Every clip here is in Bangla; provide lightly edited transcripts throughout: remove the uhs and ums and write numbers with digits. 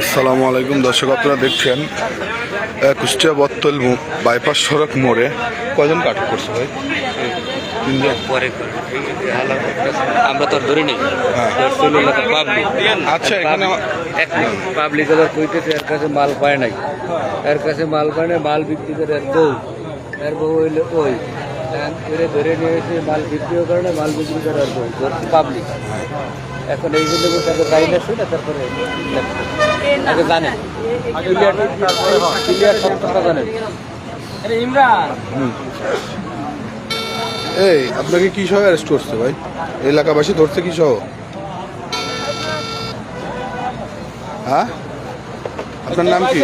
আসসালামু আলাইকুম দর্শক, আপনারা দেখছেন কুষ্টিয়া বত্তল বাইপাস সড়ক মোড়ে কয়জন আটক করছে ভাই? আমরা তো ধরে নিই। আচ্ছা, এখানে পাবলিক কইতেছে এর কাছে মাল পায় নাই, এর কাছে মাল পায় না, মাল বিক্রি করে এর বউ হইলে ওই ধরে নিয়ে এসে মাল বিক্রিও করে না, মাল বিক্রি করে আর বউ পাবলিক। এখন এই জন্য তাকে গাইড আসে না, তারপরে আগে জানেন ক্লিয়ার সব কথা জানেন। ইমরান এই আপনাকে কি সহ অ্যারেস্ট করছে ভাই? এলাকাবাসী ধরছে কি সহ? হ্যাঁ, আপনার নাম কি?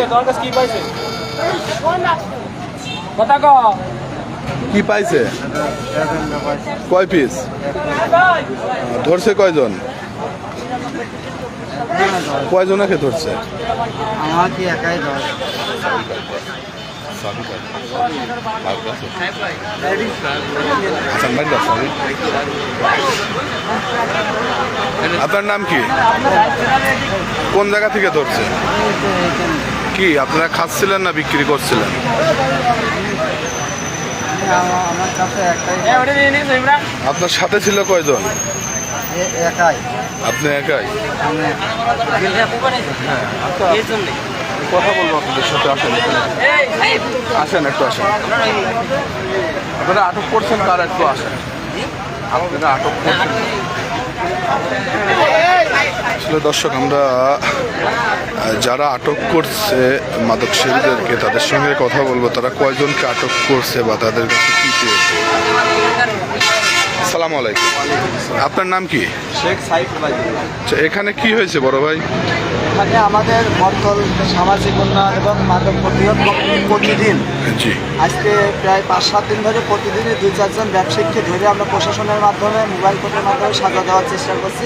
কি পাইছে? কয় পিস ধরছে? কয়জন? কয়জনকে ধরছে? আমাকে একাই ধর। আপনার নাম কি? কোন জায়গা থেকে ধরছে? কি আপনারা খাচ্ছিলেন না বিক্রি করছিলেন? আপনার সাথে ছিল কয়জন? একাই। আপনি একাই? কথা বলবো আপনাদের সাথে, আসেন আসেন একটু আসেন। আপনারা আটক করছেন কার? একটু আসেন। আপনারা আটক করছেন আসলে দর্শক, আমরা যারা আটক করছে মাদক সেবীদেরকে তাদের সঙ্গে কথা বলবো, তারা কয়জনকে আটক করছে বা তাদের কাছে কি পেয়েছে। আসসালামু আলাইকুম, আপনার নাম কি? শেখ সাইফ ভাই। আচ্ছা, এখানে কি হয়েছে বড় ভাই? এখানে আমাদের বর্তল সামাজিক উন্নয়ন এবং মাদক প্রতিরোধ প্রতিদিন জি, আজকে প্রায় 5-7 দিন ধরে প্রতিদিনই 2-4 জন ব্যবসায়ীকে ধরে আমরা প্রশাসনের মাধ্যমে মোবাইল কোর্টের মাধ্যমে সাজা দেওয়ার চেষ্টা করছি।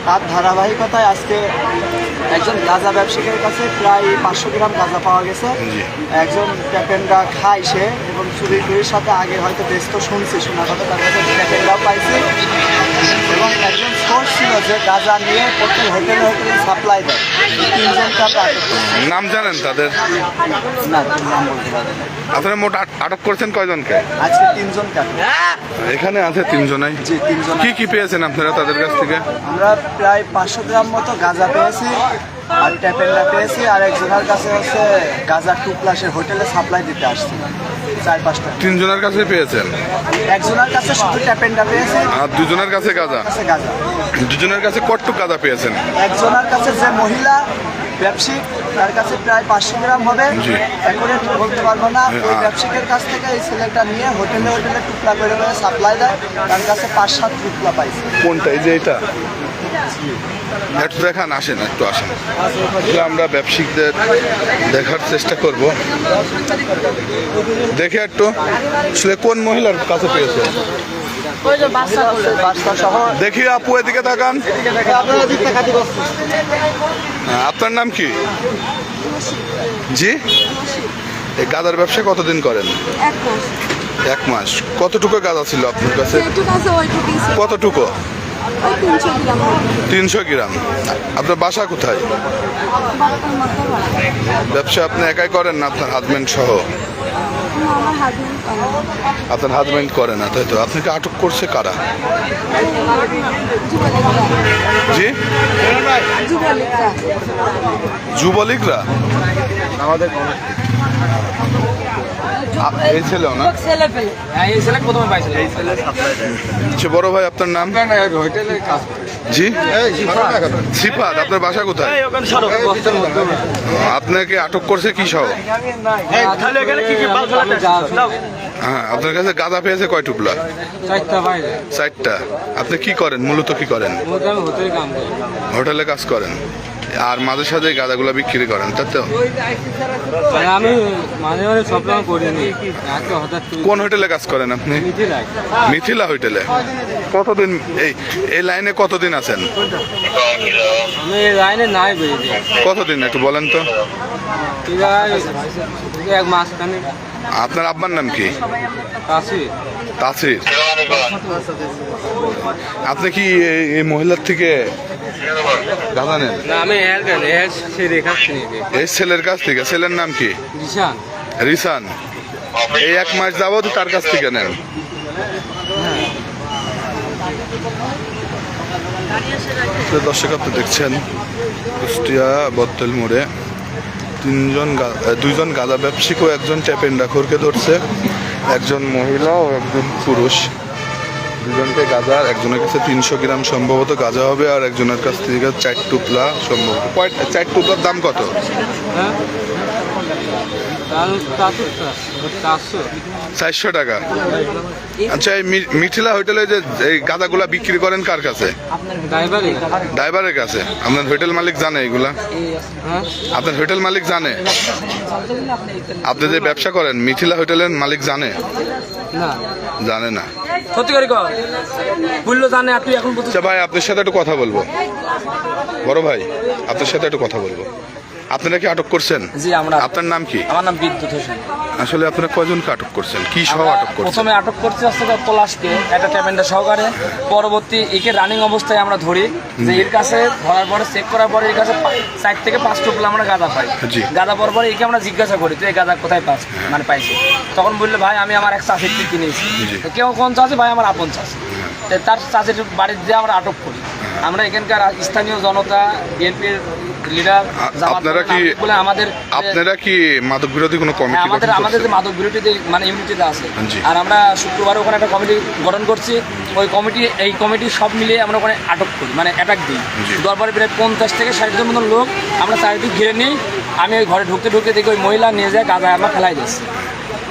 তার ধারাবাহিকতায় আজকে একজন গাঁজা ব্যবসায়ীর কাছে প্রায় 500 গ্রাম গাঁজা পাওয়া গেছে। একজন প্যাকেন্ডা খায় সে, এবং চুরির সাথে আগে হয়তো ব্যস্ত শুনছি, শোনা কথা তার কাছে প্যাকেন্ডাও পাইছি। এবং একজন সোর্স ছিল যে গাঁজা নিয়ে প্রতি হোটেলে হোটেলে সাপ্লাই দেয়। 3 জনকে আমরা আটক করছি। নাম জানেন তাদের? না, নাম বলতে পারি না। আপনারা মোট আটক করছেন কয়জনকে? আজকে 3 জনকে আটক। এখানে আছে 3 জনাই। জি, 3 জন। কি কি পেয়েছেন আপনারা তাদের কাছ থেকে? আমরা প্রায় 500 গ্রাম মতো গাঁজা পেয়েছি, আর ট্যাপেন্ডা পেয়েছি, আর একজনের কাছে হচ্ছে গাঁজা 2 প্লাসের হোটেলে সাপ্লাই দিতে আসছি 4-5টা। 3 জনের কাছে পেয়েছেন? একজনের কাছে শুধু ট্যাপেন্ডা পেয়েছি, আর 2 জনের কাছে গাঁজা? কাছে গাঁজা। 2 জনের কাছে কতটুকু গাঁজা পেয়েছেন? একজনের কাছে যে মহিলা ব্যবসায়িক, তার কাছে প্রায় 500 গ্রাম হবে, জি। অ্যাকুরেট বলতে পারবো না। ওই ব্যবসায়িকের কাছ থেকে এই ছেলেটা নিয়ে হোটেলে হোটেলে টুকলা করে সাপ্লাই দেয়, তার কাছে 5-7 টুকলা পাইছে। কোনটা? এই যে এটা? একটু দেখান, আসেন একটু আসেন। আমরা ব্যবসায়িকদের দেখার চেষ্টা করব, দেখে একটু আসলে কোন মহিলার কাছে পেয়েছে দেখি। আপু এদিকে তাকান। আপনার নাম কি? জি, এই গাঁজার ব্যবসা কতদিন করেন? 1 মাস। কতটুকু গাঁজা ছিল আপনার কাছে? কতটুকু? 300 গ্রাম। আপনার বাসা কোথায়? ব্যবসা আপনি একাই করেন না আপনার হাজবেন্ড সহ? আপনার হাজবেন্ড করে না, তাই তো? আপনাকে আটক করছে কারা? জি, যুবলীগরা? আমাদের এই ছেলেও না? আচ্ছা, বড় ভাই আপনার নাম? জি, সিফাত। আপনার বাসা কোথায়? আপনাকে আটক করছে কি সহ? হ্যাঁ, আপনার কাছে গাঁজা পেয়েছে কয় টুকলা? 4টা। আপনি কি করেন মূলত? কি করেন? হোটেলে কাজ করেন, আর মাঝে সাঝে গাঁজাগুলা বিক্রি করেন, তাই তো? আমি মাঝে মাঝে সব রকম করিনি। কোন হোটেলে কাজ করেন আপনি? মিথিলা হোটেলে। কতদিন এই লাইনে কতদিন আছেন? আমি এই লাইনে নাই বেরিয়েছি। কতদিন একটু বলেন তো? 1 মাস খানে। আপনার আব্বার নাম কি? কাশি। তাসির, আপনি কি এই মহিলার থেকে গাঁজা নেন? না, আমি এই ছেলের কাছ থেকে। ছেলের নাম কি? রিসান। এই 1 মাস যাবত তার কাছ থেকে নেন। দর্শক আপনি দেখছেন কুষ্টিয়া বত্তল মোড়ে দুইজন গাঁজা ব্যবসায়িক ও একজন ট্যাপেন্ডাখোরকে ধরছে, একজন মহিলা ও একজন পুরুষ। দুজনকে গাঁজা, একজনের কাছে 300 গ্রাম সম্ভবত গাঁজা হবে, আর একজনের কাছ থেকে 4 টুপলা সম্ভবত। 4 টুপলার দাম কত? 400 টাকা। আচ্ছা, এই মিথিলা হোটেলে যে এই গাঁজাগুলা বিক্রি করেন কার কাছে? ড্রাইভারের কাছে। আপনার হোটেল মালিক জানে এগুলা? আপনার হোটেল মালিক জানে? আপনি যে ব্যবসা করেন মিথিলা হোটেলের মালিক জানে? জানে না। আচ্ছা ভাই, আপনার সাথে একটু কথা বলবো। বড় ভাই, আপনার সাথে একটু কথা বলবো। আপনারা কি আটক করছেন? জি, আমরা। আপনার নাম কি? আমার নাম বিদ্যুৎ হোসেন। আসলে আপনারা কয়জনকে আটক করছেন, কি সহ আটক করছেন? প্রথমে আটক করতে আসছে পলাশকে, একটা ট্যাপেন্ডার সহকারে। পরবর্তী একে রানিং অবস্থায় আমরা ধরি, যে এর কাছে ধরার পরে চেক করার পরে এর কাছে 4 থেকে 5 টুকলা আমরা গাঁজা পাই। গাঁজা পাওয়ার পরে একে আমরা জিজ্ঞাসা করি তুই এই গাঁজা কোথায় পাস, মানে পাইছি। তখন বললো ভাই আমি আমার এক চাষির থেকে কিনেছি। কেউ কোন চাষি? ভাই আমার আপন চাষি। তার চাষির বাড়িতে দিয়ে আমরা আটক করি। আমরা এখানকার স্থানীয় জনতা, বিএনপির লিডার, আপনারা কি মাদক বিরোধী কোনো কমিটি? আমাদের যে মাদক বিরোধী মানে ইউনিটিতে আছে, আর আমরা শুক্রবার ওখানে একটা কমিটি গঠন করছি। ওই কমিটি সব মিলিয়ে আমরা ওখানে আটক করি, মানে অ্যাটাক দিই। দরবারে প্রায় 50 থেকে 60 জন মতন লোক আমরা চারিদিক ঘিরে নিই। আমি ওই ঘরে ঢুকতে দেখি ওই মহিলা নিয়ে যায় গাঁজা আমরা ফেলাই দিচ্ছি।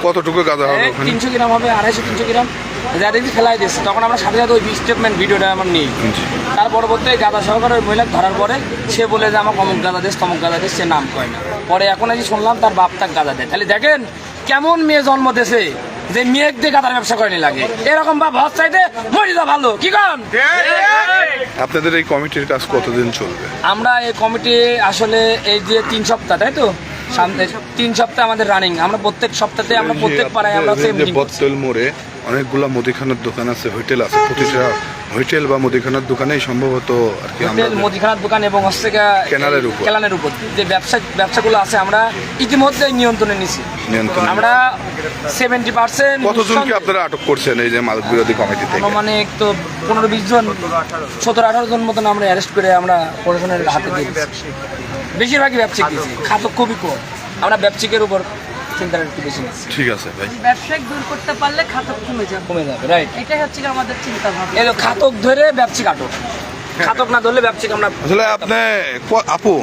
কতটুকু গাঁজা হবে? 300 গ্রাম হবে, 250-300 গ্রাম যা দেখি ফেলাই দিচ্ছে। তখন আমরা সাথে সাথে ওই স্টেটমেন্ট ভিডিওটা আমার নিই। তার পরবর্তী গাঁজা সহকারে ওই মহিলা ধরার পরে সে বলে যে আমার অমুক গাঁজা দিস, তমুক গাঁজা দিস, সে নাম কয় না। পরে এখন আজ শুনলাম তার বাপ তাক গাঁজা দেয়। তাহলে দেখেন কেমন মেয়ে জন্ম দেশে যে মেয়ে দিয়ে গাঁজার ব্যবসা করেনি লাগে। এরকম বাপ হজ চাইতে মরি যা ভালো, কি কন? আপনাদের এই কমিটির কাজ কতদিন চলবে? আমরা এই কমিটি আসলে এই যে 3 সপ্তাহ, তাই তো সামনে 3 সপ্তাহ আমাদের রানিং। আমরা প্রত্যেক সপ্তাহে আমরা প্রত্যেক পাড়ায় আমরা বত্তল মোড়ে অনেকগুলা মুদিখানার দোকান আছে, হোটেল আছে। প্রতিটা হোটেল বা মুদিখানার দোকানেই সম্ভবত আর কি মুদিখানার দোকান এবং হচ্ছে কেলানের উপর যে ব্যবসাগুলো আছে আমরা ইতিমধ্যে নিয়ন্ত্রণে নিছি। আমরা 70%। কতজনকে আপনারা আটক করছেন এই যে মাদক বিরোধী কমিটি থেকে? মানে তো 15-20 জন, 17-18 জন মতন আমরা অ্যারেস্ট করে আমরা প্রশাসনের হাতে দিয়েছি। বেশিরভাগই ব্যবসায়িক দিয়েছি, খাতক খুবই কম। আমরা ব্যবসায়িকের উপর চিন্তাটা একটু বেশি নিচ্ছি। ঠিক আছে ভাই, ব্যবসায়িক দূর করতে পারলে খাতক কমে যাবে, রাইট? এটাই হচ্ছে আমাদের চিন্তা ভাবনা। এই খাতক ধরে ব্যবসায়িক আটক, খাতক না ধরলে ব্যবসায়িক আমরা। আসলে আপনি আপু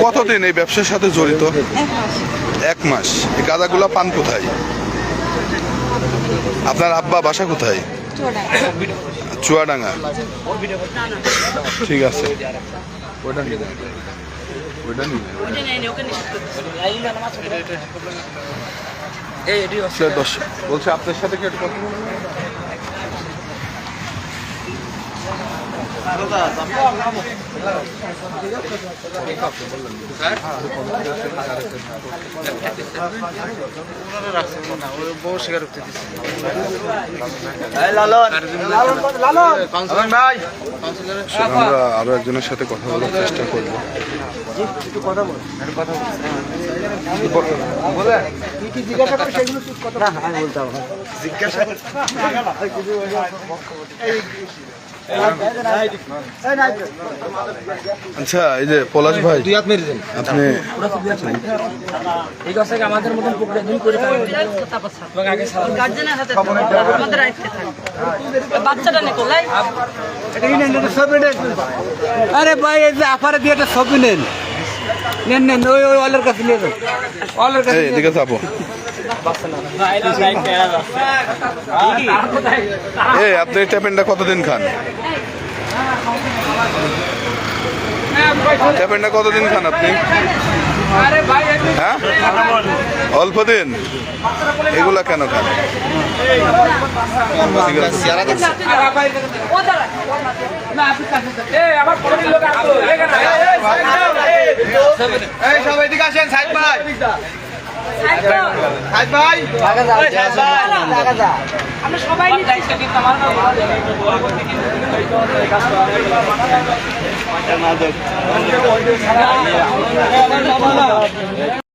কতদিন এই ব্যবসার সাথে জড়িত? 1 মাস। এই গাঁজাগুলা পান কোথায়? আপনার আব্বা বাসা কোথায়? চুয়াডাঙ্গা। ঠিক আছে, বলছে আপনার সাথে কি কথা বলবো? আমরা আরো একজনের সাথে কথা বলার চেষ্টা করবো। আচ্ছা, এই যে পলাশ ভাই, আপনি এই কাছে আমাদের মতন প্রক্রিয়া করে গার্জেনের হাতে আমাদের দায়িত্বে থাকে। বাচ্চাটা নেকো লাই আরে ভাই, এই যে আপারে দিয়ে একটা ছবি নেন ওই অলের কাছে নিয়ে যান, অলের কাছে। এদিকে যাবো। আপনি ট্যাপেন্ডা কতদিন খান? ট্যাপেন্ডা কতদিন খান আপনি? হ্যাঁ, অল্প দিন। এগুলা কেন খান? আমরা সবাই দায়িত্ব কিন্তু আমার